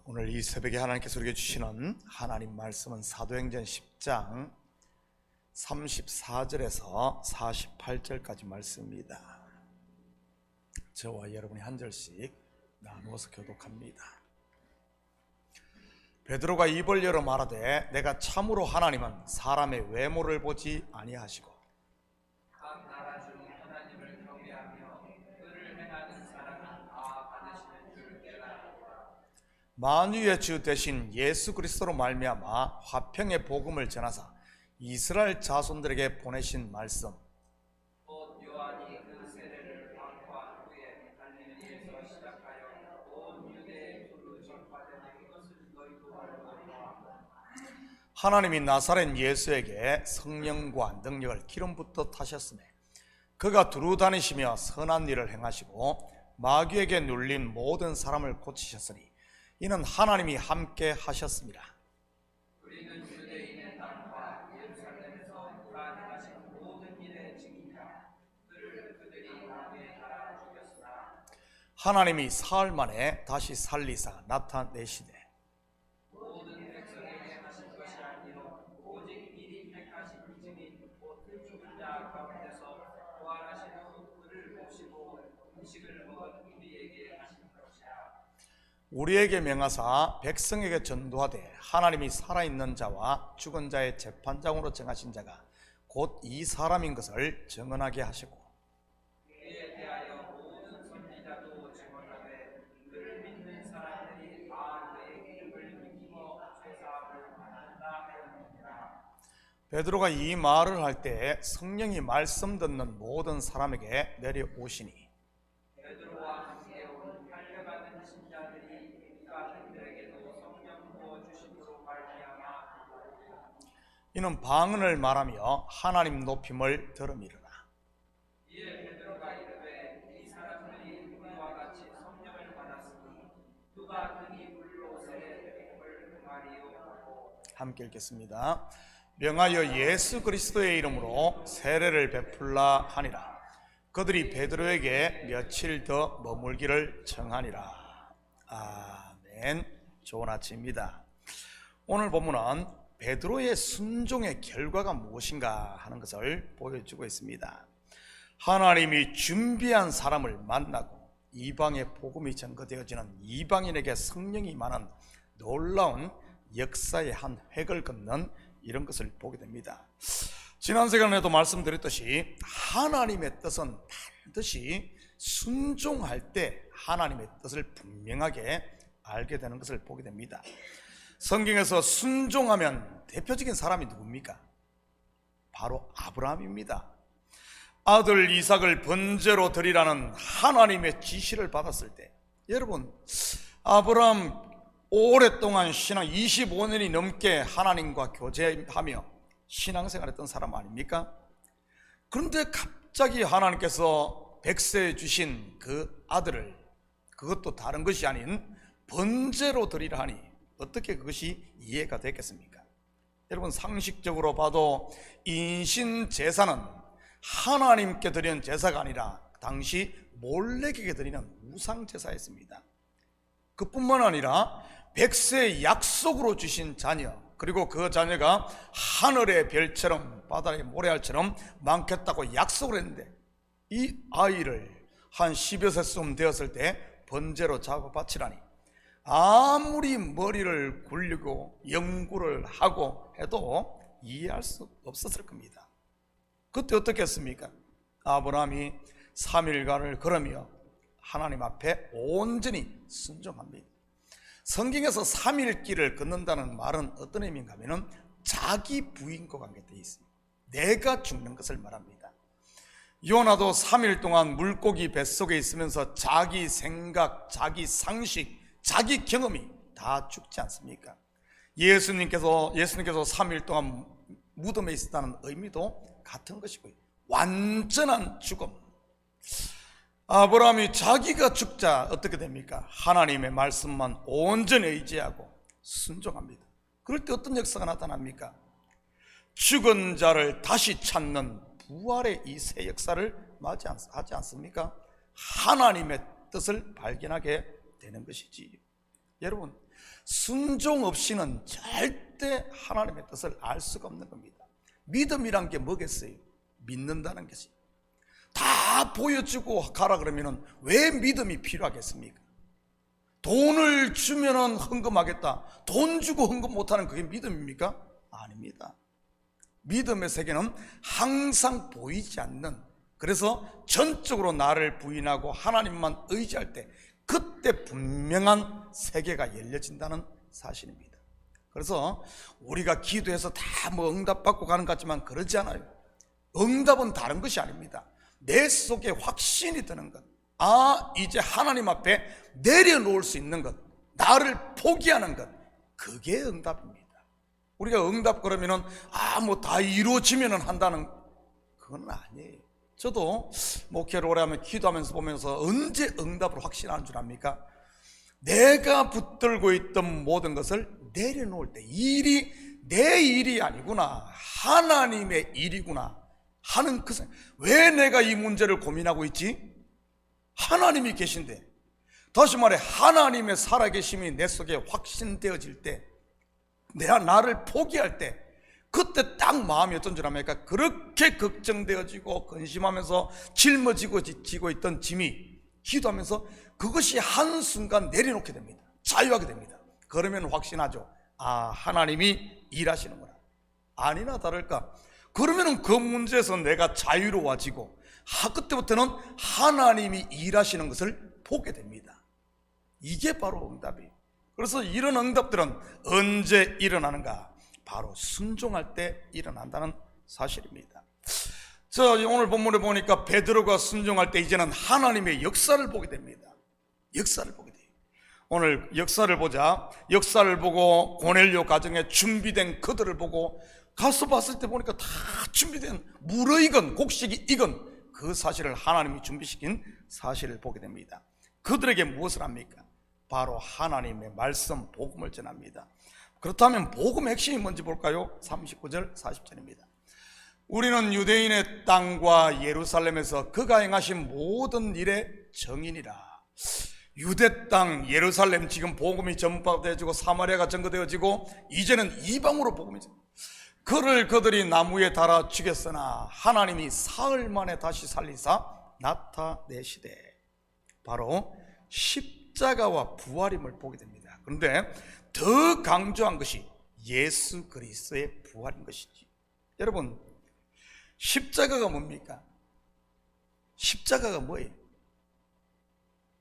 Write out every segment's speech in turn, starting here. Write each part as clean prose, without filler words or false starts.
오늘 이 새벽에 하나님께서 우리에게 주시는 하나님 말씀은 사도행전 10장 34절에서 48절까지 말씀입니다. 저와 여러분이 한 절씩 나누어서 교독합니다. 베드로가 입을 열어 말하되 내가 참으로 하나님은 사람의 외모를 보지 아니하시고 각 나라 중 하나님을 경외하며 그를 행하는 사람은 다 받으시는 줄 깨달았노라. 만유의 주 되신 예수 그리스도로 말미암아 화평의 복음을 전하사 이스라엘 자손들에게 보내신 말씀, 곧 요한이 그 세례를 방파한 후에 갈릴리에서 시작하여 온 유대에 두루 전파되는 것을 너희도 알거니와. 하나님이 나사렛 예수에게 성령과 능력을 기름부터 타셨으며 그가 두루 다니시며 선한 일을 행하시고 마귀에게 눌린 모든 사람을 고치셨으니 이는 하나님이 함께 하셨습니다. 우리는 유대인의 땅과 예루살렘에서 그가 행하신 모든 일의 증인이라. 그들이 나무에 달아 죽였으나 하나님이 사흘 만에 다시 살리사 나타내시되 모든 백성에게 하신 것이 아니요 오직 미리 택하신 증인 곧 죽은 자 가운데서 부활하신 후 그를 모시고 음식을 먹은 우리에게 하신 것이라. 우리에게 명하사 백성에게 전도하되 하나님이 살아있는 자와 죽은 자의 재판장으로 정하신 자가 곧 이 사람인 것을 증언하게 하시고 그에 대하여 모든 선지자도 증언하되 그를 믿는 사람들이 다 그의 이름을 믿고 죄사함을 받는다 하였느니라. 베드로가 이 말을 할 때 성령이 말씀 듣는 모든 사람에게 내려오시니 베드로와 함께 온 팔려가는 신자들이 그가 그들에게도 성령 부어 주심으로 말미암아 이는 방언을 말하며 하나님 높임을 들음이르라. 이에 베드로가 이르되 이 사람들이 우리와 같이 성령을 받았으니 누가 등이 물로 세례됨을 말이요. 함께 읽겠습니다. 명하여 예수 그리스도의 이름으로 세례를 베풀라 하니라. 그들이 베드로에게 며칠 더 머물기를 청하니라. 아멘. 좋은 아침입니다. 오늘 본문은 베드로의 순종의 결과가 무엇인가 하는 것을 보여주고 있습니다. 하나님이 준비한 사람을 만나고 이방의 복음이 전거되어지는 이방인에게 성령이 임하는 놀라운 역사의 한 획을 긋는 이런 것을 보게 됩니다. 지난 시간에도 말씀드렸듯이 하나님의 뜻은 반드시 순종할 때 하나님의 뜻을 분명하게 알게 되는 것을 보게 됩니다. 성경에서 순종하면 대표적인 사람이 누굽니까? 바로 아브라함입니다. 아들 이삭을 번제로 드리라는 하나님의 지시를 받았을 때, 여러분, 아브라함 오랫동안 신앙 25년이 넘게 하나님과 교제하며 신앙생활했던 사람 아닙니까? 그런데 갑자기 하나님께서 백세에 주신 그 아들을 그것도 다른 것이 아닌 번제로 드리라 하니 어떻게 그것이 이해가 됐겠습니까? 여러분, 상식적으로 봐도 인신 제사는 하나님께 드리는 제사가 아니라 당시 몰렉에게 드리는 우상 제사였습니다. 그뿐만 아니라 백세의 약속으로 주신 자녀, 그리고 그 자녀가 하늘의 별처럼 바다의 모래알처럼 많겠다고 약속을 했는데 이 아이를 한 10여 세쯤 되었을 때 번제로 잡아 바치라니 아무리 머리를 굴리고 연구를 하고 해도 이해할 수 없었을 겁니다. 그때 어떻게 했습니까? 아브라함이 3일간을 걸으며 하나님 앞에 온전히 순종합니다. 성경에서 3일 길을 걷는다는 말은 어떤 의미인가 하면 자기 부인과 관계되어 있습니다. 내가 죽는 것을 말합니다. 요나도 3일 동안 물고기 뱃속에 있으면서 자기 생각, 자기 상식, 자기 경험이 다 죽지 않습니까? 예수님께서 3일 동안 무덤에 있었다는 의미도 같은 것이고요. 완전한 죽음. 아브라함이 자기가 죽자 어떻게 됩니까? 하나님의 말씀만 온전히 의지하고 순종합니다. 그럴 때 어떤 역사가 나타납니까? 죽은 자를 다시 찾는 부활의 이 새 역사를 맞이하지 않습니까? 하나님의 뜻을 발견하게 되는 것이지. 여러분, 순종 없이는 절대 하나님의 뜻을 알 수가 없는 겁니다. 믿음이란 게 뭐겠어요? 믿는다는 것이. 다 보여주고 가라 그러면 왜 믿음이 필요하겠습니까? 돈을 주면은 헌금하겠다. 돈 주고 헌금 못하는 그게 믿음입니까? 아닙니다. 믿음의 세계는 항상 보이지 않는, 그래서 전적으로 나를 부인하고 하나님만 의지할 때 그때 분명한 세계가 열려진다는 사실입니다. 그래서 우리가 기도해서 다 뭐 응답받고 가는 것 같지만 그러지 않아요. 응답은 다른 것이 아닙니다. 내 속에 확신이 드는 것, 이제 하나님 앞에 내려놓을 수 있는 것, 나를 포기하는 것, 그게 응답입니다. 우리가 응답 그러면은 뭐 다 이루어지면은 한다는, 그건 아니에요. 저도 목회를 오래 하면 기도하면서 보면서 언제 응답을 확신하는 줄 압니까? 내가 붙들고 있던 모든 것을 내려놓을 때, 일이 내 일이 아니구나, 하나님의 일이구나 하는 그 생각. 왜 내가 이 문제를 고민하고 있지? 하나님이 계신데, 다시 말해 하나님의 살아계심이 내 속에 확신되어질 때, 내가 나를 포기할 때, 그때 딱 마음이 어떤 줄 압니까? 그렇게 걱정되어지고 근심하면서 짊어지고 지고 있던 짐이 기도하면서 그것이 한순간 내려놓게 됩니다. 자유하게 됩니다. 그러면 확신하죠. 하나님이 일하시는구나. 아니나 다를까, 그러면 그 문제에서 내가 자유로워지고 그때부터는 하나님이 일하시는 것을 보게 됩니다. 이게 바로 응답이에요. 그래서 이런 응답들은 언제 일어나는가? 바로 순종할 때 일어난다는 사실입니다. 오늘 본문에 보니까 베드로가 순종할 때 이제는 하나님의 역사를 보게 됩니다. 역사를 보게 돼요. 오늘 역사를 보자. 역사를 보고 고넬료 가정에 준비된 그들을 보고 가서 봤을 때 보니까 다 준비된 무르익은 곡식이 익은 그 사실을 하나님이 준비시킨 사실을 보게 됩니다. 그들에게 무엇을 합니까? 바로 하나님의 말씀, 복음을 전합니다. 그렇다면 복음의 핵심이 뭔지 볼까요? 39절 40절입니다. 우리는 유대인의 땅과 예루살렘에서 그가 행하신 모든 일의 증인이라. 유대 땅 예루살렘, 지금 복음이 전파되어지고 사마리아가 증거되어지고 이제는 이방으로 복음이 그를 그들이 나무에 달아 죽였으나 하나님이 사흘 만에 다시 살리사 나타내시되, 바로 십자가와 부활임을 보게 됩니다. 그런데 더 강조한 것이 예수 그리스도의 부활인 것이지. 여러분, 십자가가 뭡니까? 십자가가 뭐예요?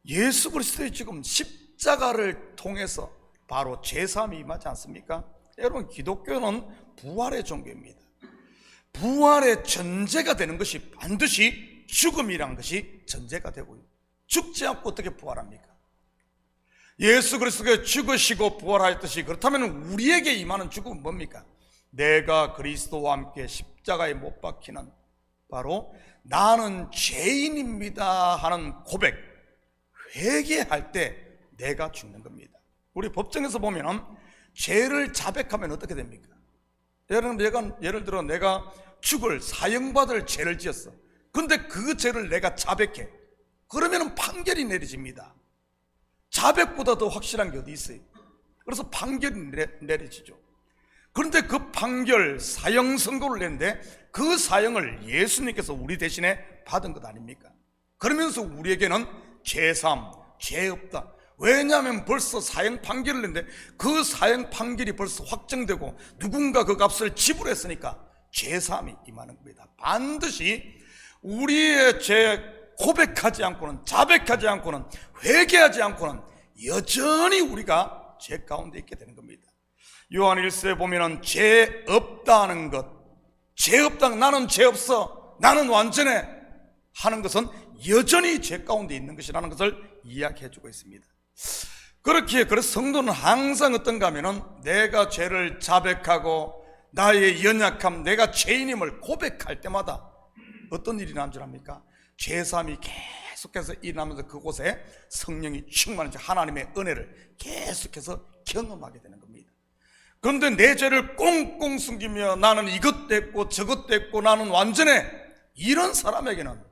예수 그리스도의 지금 십자가를 통해서 바로 제사함이 임하지 않습니까? 여러분, 기독교는 부활의 종교입니다. 부활의 전제가 되는 것이 반드시 죽음이란 것이 전제가 되고요. 죽지 않고 어떻게 부활합니까? 예수 그리스도가 죽으시고 부활하였듯이, 그렇다면 우리에게 임하는 죽음은 뭡니까? 내가 그리스도와 함께 십자가에 못 박히는, 바로 나는 죄인입니다 하는 고백, 회개할 때 내가 죽는 겁니다. 우리 법정에서 보면 죄를 자백하면 어떻게 됩니까? 예를 들어 내가 죽을, 사형받을 죄를 지었어. 근데 그 죄를 내가 자백해. 그러면 판결이 내려집니다. 자백보다 더 확실한 게 어디 있어요? 그래서 판결이 내려지죠. 그런데 그 판결, 사형 선고를 냈는데 그 사형을 예수님께서 우리 대신에 받은 것 아닙니까? 그러면서 우리에게는 죄삼, 죄 없다. 왜냐하면 벌써 사형 판결을 냈는데 그 사형 판결이 벌써 확정되고 누군가 그 값을 지불했으니까 죄삼이 임하는 겁니다. 반드시 우리의 죄 고백하지 않고는, 자백하지 않고는, 회개하지 않고는 여전히 우리가 죄 가운데 있게 되는 겁니다. 요한 1서에 보면은 죄 없다는 것, 죄 없다, 나는 죄 없어, 나는 완전해 하는 것은 여전히 죄 가운데 있는 것이라는 것을 이야기해 주고 있습니다. 그래서 성도는 항상 어떤가 하면은 내가 죄를 자백하고 나의 연약함, 내가 죄인임을 고백할 때마다 어떤 일이 나는 줄 압니까? 죄사함이 계속해서 일어나면서 그곳에 성령이 충만해져 하나님의 은혜를 계속해서 경험하게 되는 겁니다. 그런데 내 죄를 꽁꽁 숨기며 나는 이것도 했고 저것도 했고 나는 완전해, 이런 사람에게는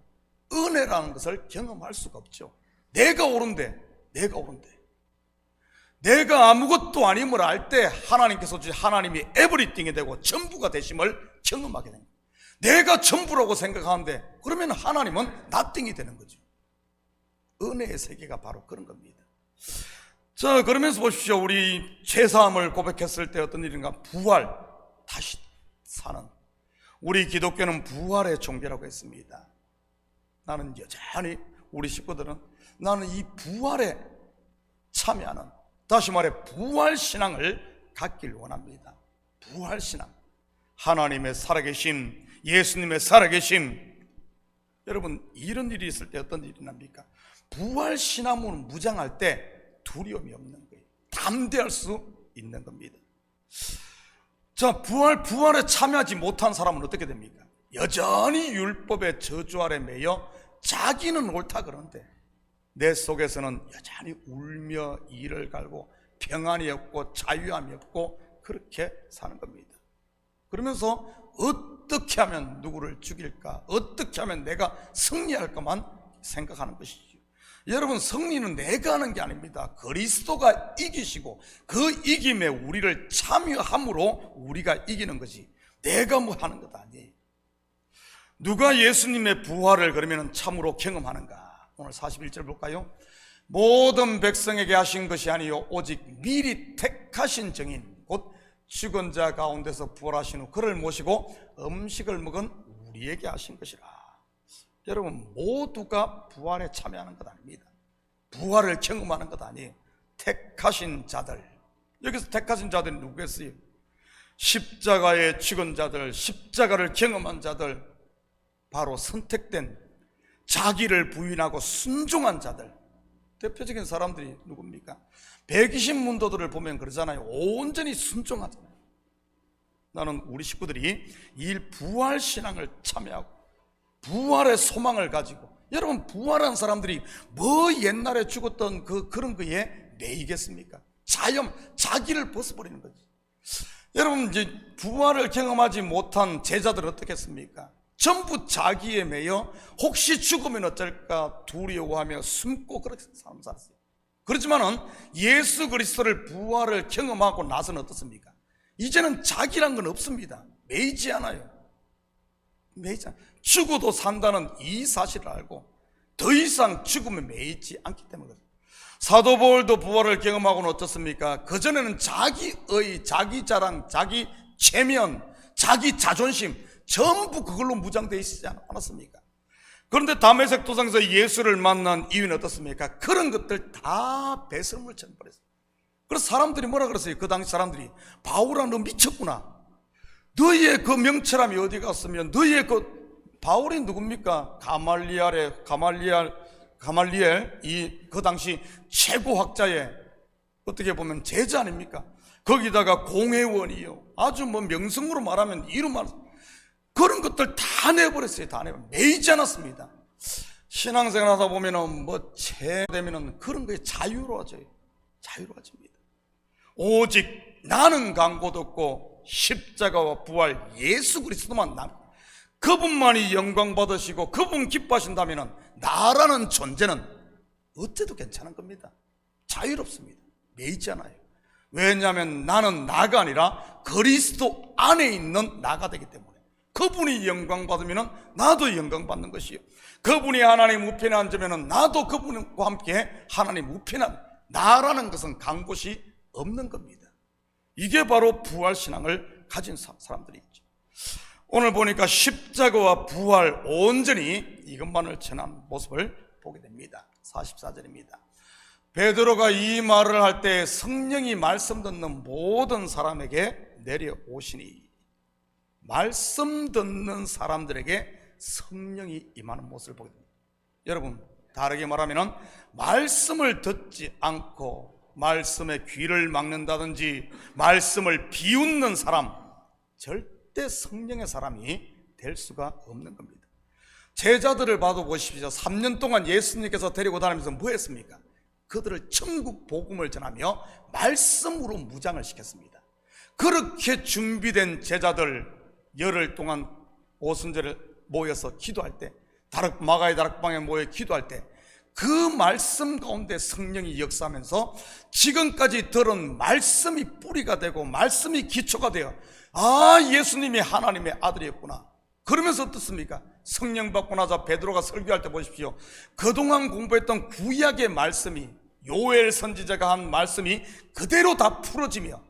은혜라는 것을 경험할 수가 없죠. 내가 옳은데 내가 아무것도 아님을 알 때 하나님께서 주신 하나님이 에브리띵이 되고 전부가 되심을 경험하게 됩니다. 내가 전부라고 생각하는데 그러면 하나님은 nothing이 되는 거죠. 은혜의 세계가 바로 그런 겁니다. 자, 그러면서 보십시오. 우리 죄사함을 고백했을 때 어떤 일인가? 부활, 다시 사는. 우리 기독교는 부활의 종교라고 했습니다. 나는 여전히 우리 식구들은 나는 이 부활에 참여하는, 다시 말해 부활신앙을 갖길 원합니다. 부활신앙, 하나님의 살아계심, 예수님의 살아계심. 여러분, 이런 일이 있을 때 어떤 일이 납니까? 부활신앙으로 무장할 때 두려움이 없는 거예요. 담대할 수 있는 겁니다. 자, 부활에 참여하지 못한 사람은 어떻게 됩니까? 여전히 율법의 저주 아래 매여 자기는 옳다 그러는데 내 속에서는 여전히 울며 이를 갈고 평안이 없고 자유함이 없고 그렇게 사는 겁니다. 그러면서 어떻게 하면 누구를 죽일까? 어떻게 하면 내가 승리할까만 생각하는 것이죠. 여러분, 승리는 내가 하는 게 아닙니다. 그리스도가 이기시고 그 이김에 우리를 참여함으로 우리가 이기는 거지 내가 뭐 하는 것 아니에요. 누가 예수님의 부활을 그러면 참으로 경험하는가? 오늘 41절 볼까요? 모든 백성에게 하신 것이 아니요 오직 미리 택하신 증인 곧 죽은 자 가운데서 부활하신 후 그를 모시고 음식을 먹은 우리에게 하신 것이라. 여러분, 모두가 부활에 참여하는 것 아닙니다. 부활을 경험하는 것 아니에요. 택하신 자들. 여기서 택하신 자들이 누구겠어요? 십자가에 죽은 자들, 십자가를 경험한 자들, 바로 선택된 자기를 부인하고 순종한 자들. 대표적인 사람들이 누굽니까? 120문도들을 보면 그러잖아요. 온전히 순종하잖아요. 나는 우리 식구들이 이 부활신앙을 참여하고 부활의 소망을 가지고, 여러분, 부활한 사람들이 뭐 옛날에 죽었던 그런 거에 매이겠습니까? 자기를 벗어버리는 거지. 여러분, 이제 부활을 경험하지 못한 제자들은 어떻게 했습니까? 전부 자기에 매여 혹시 죽으면 어쩔까 두려워하며 숨고 그렇게 삶 살았어요. 그렇지만은 예수 그리스도를 부활을 경험하고 나서는 어떻습니까? 이제는 자기란 건 없습니다. 매이지 않아요. 매이지 않아요. 죽어도 산다는 이 사실을 알고 더 이상 죽음에 매이지 않기 때문에 그래요. 사도 바울도 부활을 경험하고는 어떻습니까? 그전에는 자기의 자기 자랑, 자기 체면, 자기 자존심 전부 그걸로 무장되어 있지 않았습니까? 그런데 다메섹 도상에서 예수를 만난 이유는 어떻습니까? 그런 것들 다 배설물 쳐버렸어요. 그래서 사람들이 뭐라 그랬어요? 그 당시 사람들이, 바울아 너 미쳤구나. 너의 그 명철함이 어디 갔으면 너의 바울이 누굽니까? 가말리엘 그 당시 최고 학자의 어떻게 보면 제자 아닙니까? 거기다가 공회원이요, 아주 뭐 명성으로 말하면 이름만, 그런 것들 다 내버렸어요. 다 내버려. 매이지 않았습니다. 신앙생활 하다 보면은 되면은 그런 거에 자유로워집니다. 오직 나는 강고 덮고 십자가와 부활 예수 그리스도만 그분만이 영광 받으시고 그분 기뻐하신다면 나라는 존재는 어때도 괜찮은 겁니다. 자유롭습니다. 매이지 않아요. 왜냐하면 나는 나가 아니라 그리스도 안에 있는 나가 되기 때문에 그분이 영광 받으면 나도 영광 받는 것이요, 그분이 하나님 우편에 앉으면 나도 그분과 함께 하나님 우편에 나라는 것은 간 곳이 없는 겁니다. 이게 바로 부활신앙을 가진 사람들이 있죠. 오늘 보니까 십자가와 부활 온전히 이것만을 전한 모습을 보게 됩니다. 44절입니다. 베드로가 이 말을 할 때 성령이 말씀 듣는 모든 사람에게 내려오시니, 말씀 듣는 사람들에게 성령이 임하는 모습을 보게 됩니다. 여러분, 다르게 말하면 말씀을 듣지 않고 말씀의 귀를 막는다든지 말씀을 비웃는 사람, 절대 성령의 사람이 될 수가 없는 겁니다. 제자들을 봐도 보십시오. 3년 동안 예수님께서 데리고 다니면서 뭐 했습니까? 그들을 천국 복음을 전하며 말씀으로 무장을 시켰습니다. 그렇게 준비된 제자들 열흘 동안 오순절에 모여서 기도할 때, 마가의 다락방에 모여 기도할 때 그 말씀 가운데 성령이 역사하면서 지금까지 들은 말씀이 뿌리가 되고 말씀이 기초가 되어 예수님이 하나님의 아들이었구나. 그러면서 어떻습니까? 성령 받고 나서 베드로가 설교할 때 보십시오. 그동안 공부했던 구약의 말씀이, 요엘 선지자가 한 말씀이 그대로 다 풀어지며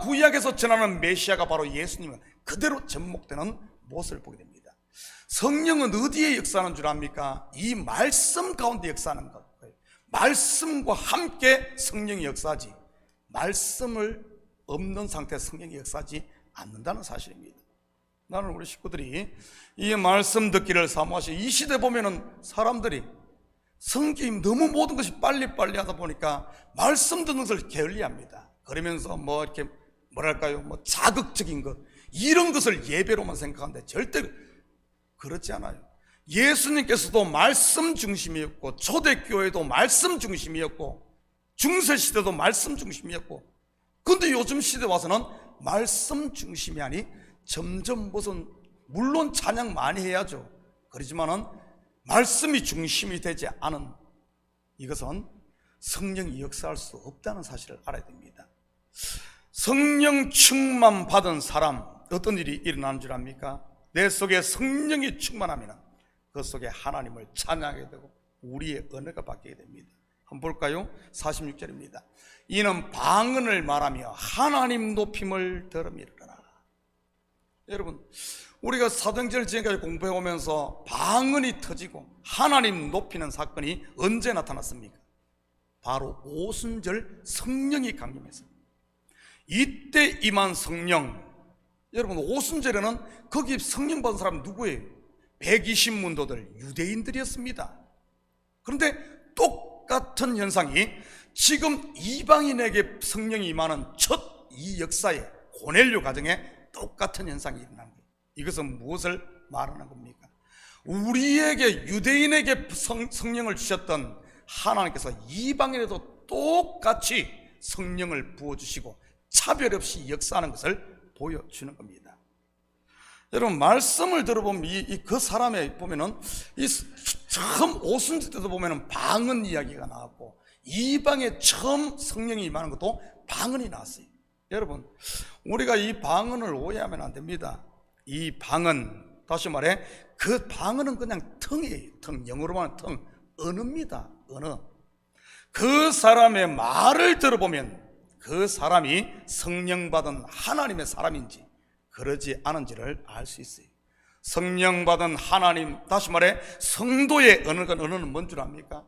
구약에서 전하는 메시아가 바로 예수님은 그대로 접목되는 모습을 보게 됩니다. 성령은 어디에 역사하는 줄 압니까? 이 말씀 가운데 역사하는 거예요. 말씀과 함께 성령이 역사하지, 말씀을 없는 상태에서 성령이 역사하지 않는다는 사실입니다. 나는 우리 식구들이 이 말씀 듣기를 사모하시, 이 시대 보면은 사람들이 성경이 너무 모든 것이 빨리빨리 하다 보니까 말씀 듣는 것을 게을리합니다. 그러면서 이렇게 자극적인 것, 이런 것을 예배로만 생각하는데 절대 그렇지 않아요. 예수님께서도 말씀 중심이었고, 초대교회도 말씀 중심이었고, 중세시대도 말씀 중심이었고, 근데 요즘 시대 와서는 말씀 중심이 아니 점점 물론 찬양 많이 해야죠. 그렇지만은 말씀이 중심이 되지 않은 이것은 성령이 역사할 수 없다는 사실을 알아야 됩니다. 성령 충만 받은 사람, 어떤 일이 일어나는 줄 압니까? 내 속에 성령이 충만하면 그 속에 하나님을 찬양하게 되고 우리의 언어가 바뀌게 됩니다. 한번 볼까요? 46절입니다. 이는 방언을 말하며 하나님 높임을 들음이르라. 여러분, 우리가 사도행전을 지금까지 공부해 오면서 방언이 터지고 하나님 높이는 사건이 언제 나타났습니까? 바로 오순절 성령이 강림해서, 이때 임한 성령. 여러분, 오순절에는 거기 성령 받은 사람이 누구예요? 120문도들 유대인들이었습니다. 그런데 똑같은 현상이 지금 이방인에게 성령이 임하는 첫 이 역사에, 고넬료 가정에 똑같은 현상이 일어난 거예요. 이것은 무엇을 말하는 겁니까? 우리에게, 유대인에게 성령을 주셨던 하나님께서 이방인에도 똑같이 성령을 부어주시고 차별 없이 역사하는 것을 보여주는 겁니다. 여러분, 말씀을 들어보면 그 사람에 보면은 처음 오순절 때도 보면은 방언 이야기가 나왔고, 이방에 처음 성령이 임하는 것도 방언이 나왔어요. 여러분, 우리가 이 방언을 오해하면 안 됩니다. 이 방언, 다시 말해 그 방언은 그냥 텅이에요. 텅, 영어로 말하면 텅, 언어입니다. 언어. 그 사람의 말을 들어보면 그 사람이 성령 받은 하나님의 사람인지 그러지 않은지를 알 수 있어요. 성령 받은 하나님, 다시 말해 성도의 언어는 뭔 줄 압니까?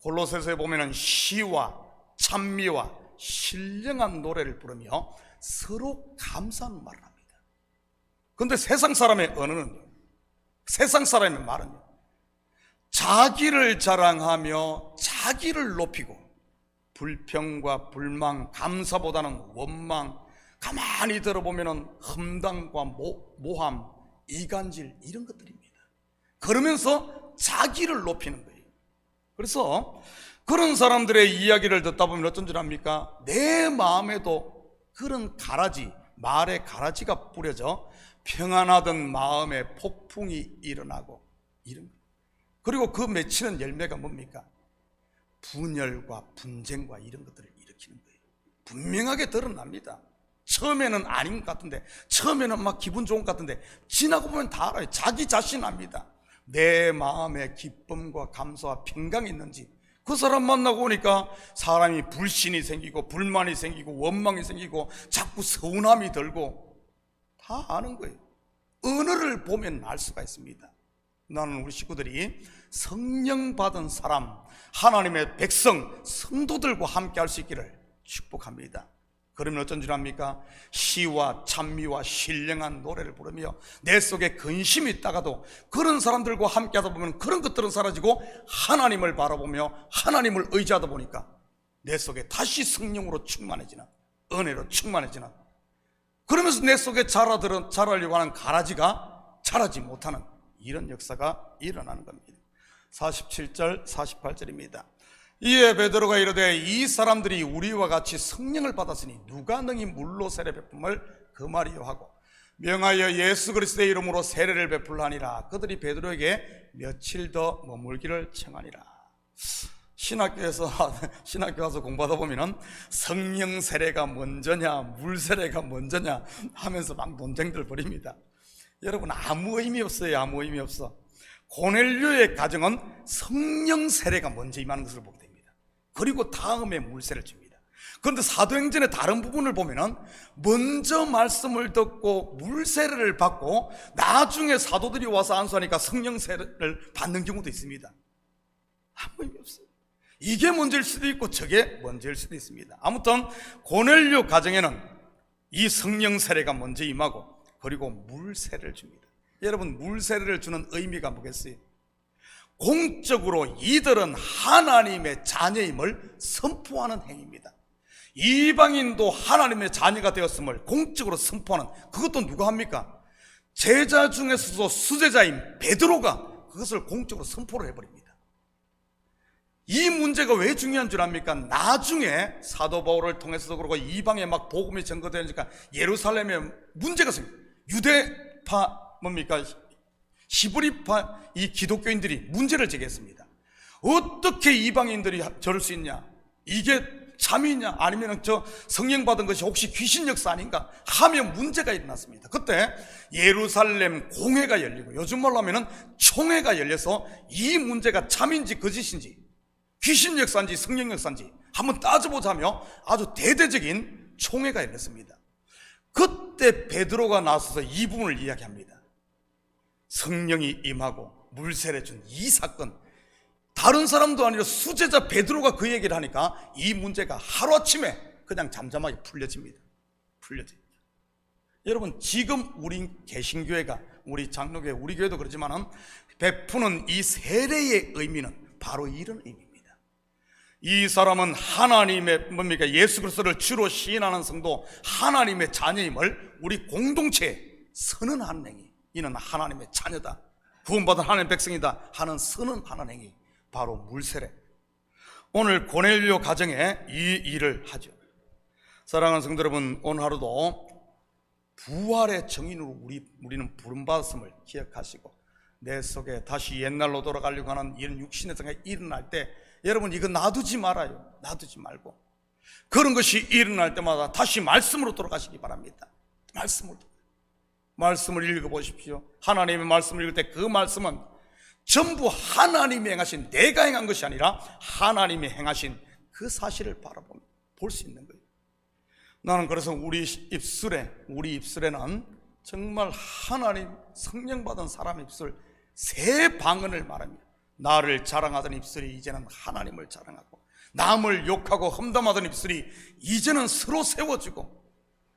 골로새서에 보면은 시와 찬미와 신령한 노래를 부르며 서로 감사하는 말을 합니다. 그런데 세상 사람의 언어는요, 세상 사람의 말은요, 자기를 자랑하며 자기를 높이고 불평과 불만, 감사보다는 원망, 가만히 들어보면 험담과 모함, 이간질, 이런 것들입니다. 그러면서 자기를 높이는 거예요. 그래서 그런 사람들의 이야기를 듣다 보면 어떤 줄 압니까? 내 마음에도 그런 가라지, 말의 가라지가 뿌려져 평안하던 마음에 폭풍이 일어나고, 이런 거예요. 그리고 그 맺히는 열매가 뭡니까? 분열과 분쟁과 이런 것들을 일으키는 거예요. 분명하게 드러납니다. 처음에는 아닌 것 같은데, 처음에는 막 기분 좋은 것 같은데 지나고 보면 다 알아요. 자기 자신 압니다. 내 마음에 기쁨과 감사와 평강이 있는지. 그 사람 만나고 오니까 사람이 불신이 생기고 불만이 생기고 원망이 생기고 자꾸 서운함이 들고 다 아는 거예요. 언어를 보면 알 수가 있습니다. 나는 우리 식구들이 성령 받은 사람, 하나님의 백성, 성도들과 함께 할 수 있기를 축복합니다. 그러면 어쩐 줄 압니까? 시와 찬미와 신령한 노래를 부르며 내 속에 근심이 있다가도 그런 사람들과 함께 하다 보면 그런 것들은 사라지고 하나님을 바라보며 하나님을 의지하다 보니까 내 속에 다시 성령으로 충만해지는, 은혜로 충만해지는, 그러면서 내 속에 자라려고 하는 가라지가 자라지 못하는 이런 역사가 일어나는 겁니다. 47절 48절입니다. 이에 베드로가 이르되 이 사람들이 우리와 같이 성령을 받았으니 누가 능히 물로 세례 베품을 금하리요 하고 명하여 예수 그리스도의 이름으로 세례를 베풀라 하니라. 그들이 베드로에게 며칠 더 머물기를 청하니라. 신학교 가서 공부하다 보면은 성령 세례가 먼저냐 물 세례가 먼저냐 하면서 막 논쟁들 벌입니다. 여러분, 아무 의미 없어요. 아무 의미 없어. 고넬료의 가정은 성령 세례가 먼저 임하는 것을 보게 됩니다. 그리고 다음에 물 세례를 줍니다. 그런데 사도행전의 다른 부분을 보면은 먼저 말씀을 듣고 물 세례를 받고 나중에 사도들이 와서 안수하니까 성령 세례를 받는 경우도 있습니다. 아무 의미 없어요. 이게 먼저일 수도 있고 저게 먼저일 수도 있습니다. 아무튼 고넬료 가정에는 이 성령 세례가 먼저 임하고 그리고 물 세례를 줍니다. 여러분, 물 세례를 주는 의미가 뭐겠어요? 공적으로 이들은 하나님의 자녀임을 선포하는 행위입니다. 이방인도 하나님의 자녀가 되었음을 공적으로 선포하는, 그것도 누가 합니까? 제자 중에서도 수제자인 베드로가 그것을 공적으로 선포를 해버립니다. 이 문제가 왜 중요한 줄 압니까? 나중에 사도 바울을 통해서도 그러고 이방에 막 복음이 전거되니까 예루살렘에 문제가 생깁니다. 유대파 뭡니까? 히브리파 이 기독교인들이 문제를 제기했습니다. 어떻게 이방인들이 저럴 수 있냐? 이게 참이냐? 아니면 저 성령 받은 것이 혹시 귀신 역사 아닌가? 하며 문제가 일어났습니다. 그때 예루살렘 공회가 열리고, 요즘 말로 하면은 총회가 열려서 이 문제가 참인지 거짓인지, 귀신 역사인지 성령 역사인지 한번 따져보자며 아주 대대적인 총회가 열렸습니다. 그때 베드로가 나서서 이 부분을 이야기합니다. 성령이 임하고 물세례 준 이 사건, 다른 사람도 아니라 수제자 베드로가 그 얘기를 하니까 이 문제가 하루아침에 그냥 잠잠하게 풀려집니다. 여러분, 지금 우리 개신교회가, 우리 장로교회, 우리 교회도 그렇지만은 베푸는 이 세례의 의미는 바로 이런 의미입니다. 이 사람은 하나님의 예수 그리스도를 주로 시인하는 성도, 하나님의 자녀임을 우리 공동체에 선언하는 행위. 이는 하나님의 자녀다, 구원받은 하나님의 백성이다 하는 선언하는 행위, 바로 물세례. 오늘 고넬료 가정에 이 일을 하죠. 사랑하는 성도 여러분, 오늘 하루도 부활의 정인으로 우리는 부름받았음을 기억하시고, 내 속에 다시 옛날로 돌아가려고 하는 이런 육신의 생각이 일어날 때 여러분, 이거 놔두지 말아요. 놔두지 말고 그런 것이 일어날 때마다 다시 말씀으로 돌아가시기 바랍니다. 말씀을 읽어보십시오. 하나님의 말씀을 읽을 때 그 말씀은 전부 하나님이 행하신, 내가 행한 것이 아니라 하나님이 행하신 그 사실을 바라보면 볼 수 있는 거예요. 나는 그래서 우리 입술에는 정말 하나님 성령 받은 사람의 입술 세 방언을 말합니다. 나를 자랑하던 입술이 이제는 하나님을 자랑하고, 남을 욕하고 험담하던 입술이 이제는 서로 세워지고,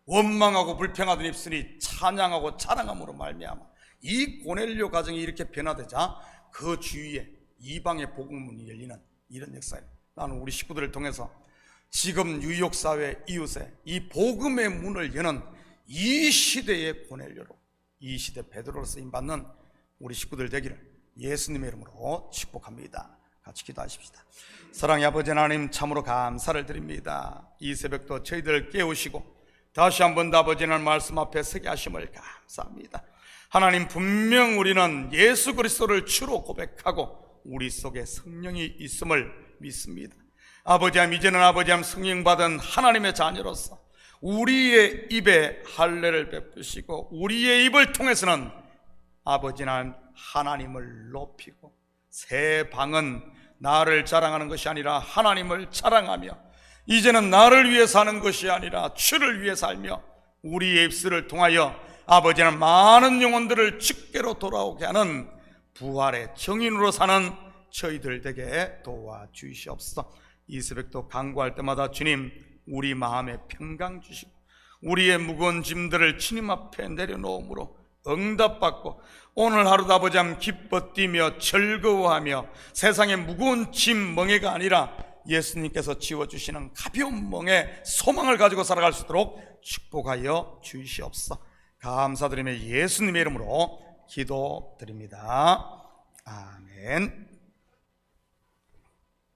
원망하고 불평하던 입술이 찬양하고 자랑함으로 말미암아 이 고넬료 가정이 이렇게 변화되자 그 주위에 이방의 복음문이 열리는 이런 역사예요. 나는 우리 식구들을 통해서 지금 뉴욕 사회 이웃에 이 복음의 문을 여는 이 시대의 고넬료로, 이 시대 베드로로 쓰임받는 우리 식구들 되기를 예수님의 이름으로 축복합니다. 같이 기도하십시다. 사랑의 아버지 하나님, 참으로 감사를 드립니다. 이 새벽도 저희들 깨우시고 다시 한번 더 아버지 하나님 말씀 앞에 서게 하심을 감사합니다. 하나님, 분명 우리는 예수 그리스도를 주로 고백하고 우리 속에 성령이 있음을 믿습니다. 아버지 하나님, 이제는 아버지 하나님 성령 받은 하나님의 자녀로서 우리의 입에 할례를 베푸시고 우리의 입을 통해서는 아버지 하나님 하나님을 높이고, 새 방은 나를 자랑하는 것이 아니라 하나님을 자랑하며, 이제는 나를 위해 사는 것이 아니라 주를 위해 살며, 우리의 입술을 통하여 아버지 하나님 많은 영혼들을 주께로 돌아오게 하는 부활의 정인으로 사는 저희들 되게 도와주시옵소서. 이 새벽도 간구할 때마다 주님, 우리 마음에 평강 주시고 우리의 무거운 짐들을 주님 앞에 내려놓음으로 응답받고, 오늘 하루도 아버지 하나님 기뻐 뛰며 즐거워하며 세상의 무거운 짐 멍에가 아니라 예수님께서 지워주시는 가벼운 멍에 소망을 가지고 살아갈 수 있도록 축복하여 주시옵소서. 감사드리며 예수님의 이름으로 기도드립니다. 아멘.